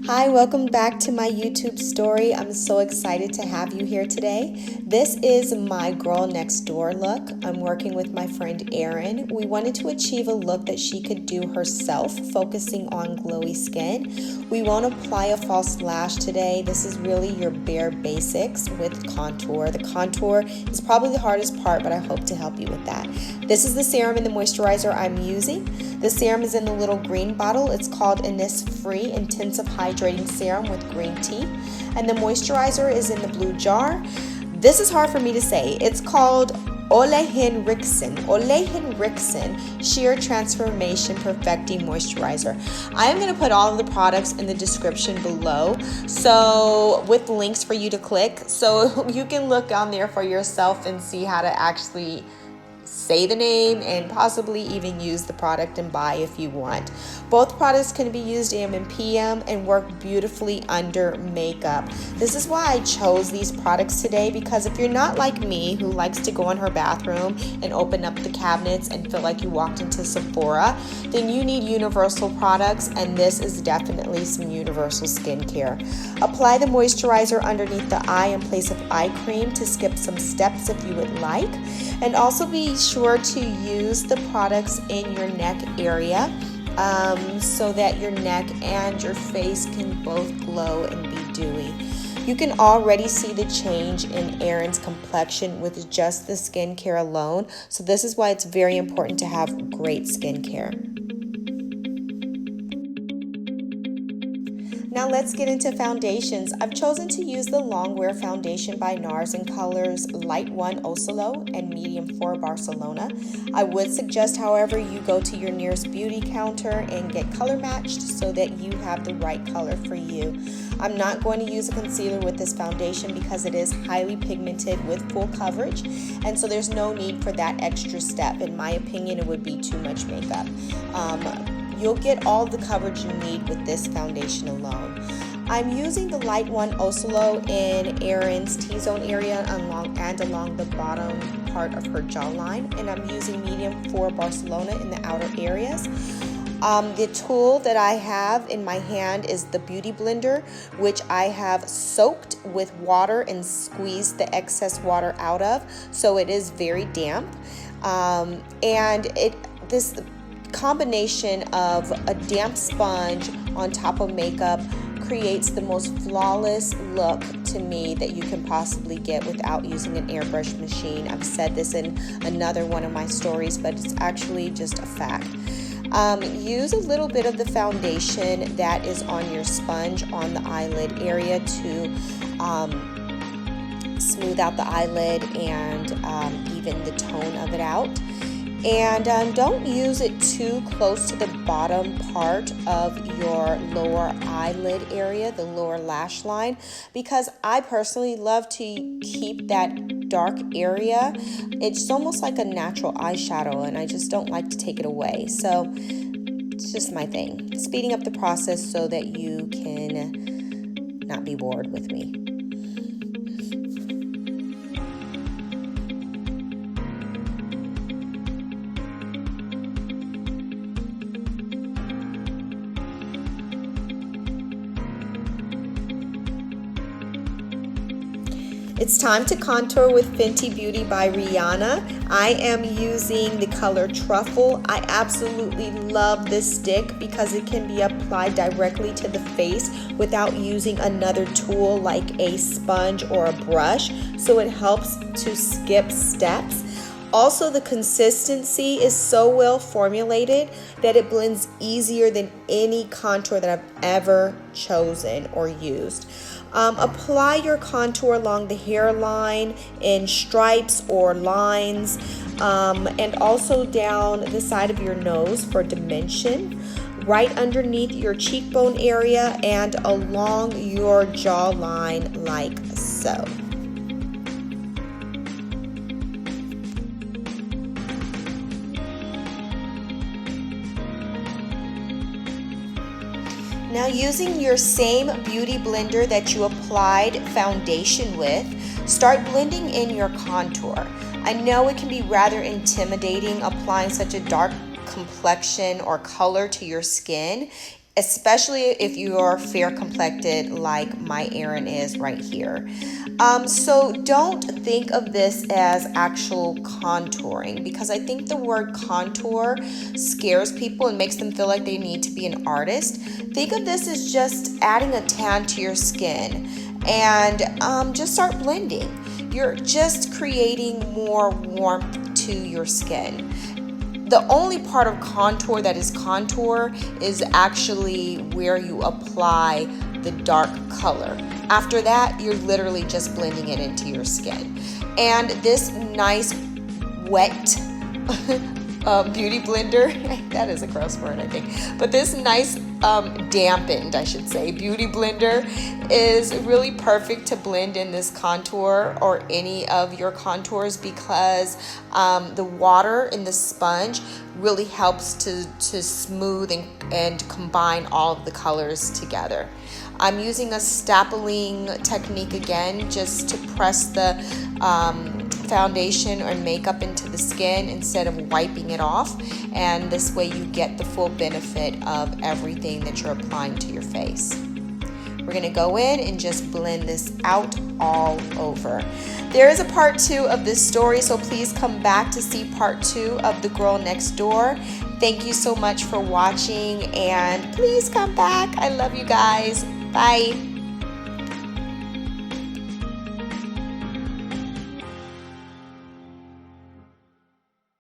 Hi, welcome back to my YouTube story. I'm so excited to have you here today. This is my girl next door look. I'm working with my friend Erin. We wanted to achieve a look that she could do herself, focusing on glowy skin. We won't apply a false lash today. This is really your bare basics with contour. The contour is probably the hardest part, but I hope to help you with that. This is the serum and the moisturizer I'm using. The serum is in the little green bottle. It's called Innisfree Intensive Hydrating Serum with green tea. And the moisturizer is in the blue jar. This is hard for me to say. It's called Ole Henriksen Sheer Transformation Perfecting Moisturizer. I am going to put all of the products in the description below, so with links for you to click, so you can look on there for yourself and see how to actually say the name and possibly even use the product and buy if you want. Both products can be used AM and PM and work beautifully under makeup. This is why I chose these products today, because if you're not like me who likes to go in her bathroom and open up the cabinets and feel like you walked into Sephora, then you need universal products, and this is definitely some universal skincare. Apply the moisturizer underneath the eye in place of eye cream to skip some steps if you would like, and also be sure to use the products in your neck area so that your neck and your face can both glow and be dewy. You can already see the change in Erin's complexion with just the skincare alone, so this is why it's very important to have great skincare. Now let's get into foundations. I've chosen to use the Longwear foundation by NARS in colors Light 1 Oslo and Medium 4 Barcelona. I would suggest, however, you go to your nearest beauty counter and get color matched so that you have the right color for you. I'm not going to use a concealer with this foundation because it is highly pigmented with full coverage, and so there's no need for that extra step. In my opinion, it would be too much makeup. You'll get all the coverage you need with this foundation alone. I'm using the Light 1 Oslo in Erin's T-zone area along the bottom part of her jawline, and I'm using Medium 4 Barcelona in the outer areas. The tool that I have in my hand is the Beauty Blender, which I have soaked with water and squeezed the excess water out of, so it is very damp. This combination of a damp sponge on top of makeup creates the most flawless look to me that you can possibly get without using an airbrush machine. I've said this in another one of my stories, but it's actually just a fact. Use a little bit of the foundation that is on your sponge on the eyelid area to smooth out the eyelid and even the tone of it out. And don't use it too close to the bottom part of your lower eyelid area, the lower lash line, because I personally love to keep that dark area. It's almost like a natural eyeshadow, and I just don't like to take it away. So it's just my thing. Speeding up the process so that you can not be bored with me. It's time to contour with Fenty Beauty by Rihanna. I am using the color Truffle. I absolutely love this stick because it can be applied directly to the face without using another tool like a sponge or a brush, so it helps to skip steps. Also, the consistency is so well formulated that it blends easier than any contour that I've ever chosen or used. Apply your contour along the hairline in stripes or lines, and also down the side of your nose for dimension, right underneath your cheekbone area and along your jawline like so. Now, using your same beauty blender that you applied foundation with, start blending in your contour. I know it can be rather intimidating applying such a dark complexion or color to your skin. especially if you are fair complected like my Erin is right here. So don't think of this as actual contouring, because I think the word contour scares people and makes them feel like they need to be an artist. Think of this as just adding a tan to your skin, and just start blending. You're just creating more warmth to your skin. The only part of contour that is contour is actually where you apply the dark color. After that, you're literally just blending it into your skin. And this nice wet beauty blender, that is a gross word, I think, but this nice dampened, I should say, beauty blender is really perfect to blend in this contour or any of your contours, because the water in the sponge really helps to smooth and combine all of the colors together. I'm using a stapling technique again, just to press the foundation or makeup into the skin instead of wiping it off, and this way you get the full benefit of everything that you're applying to your face. We're going to go in and just blend this out all over. There is a part 2 of this story, so please come back to see part 2 of The Girl Next Door. Thank you so much for watching, and please come back. I love you guys. Bye.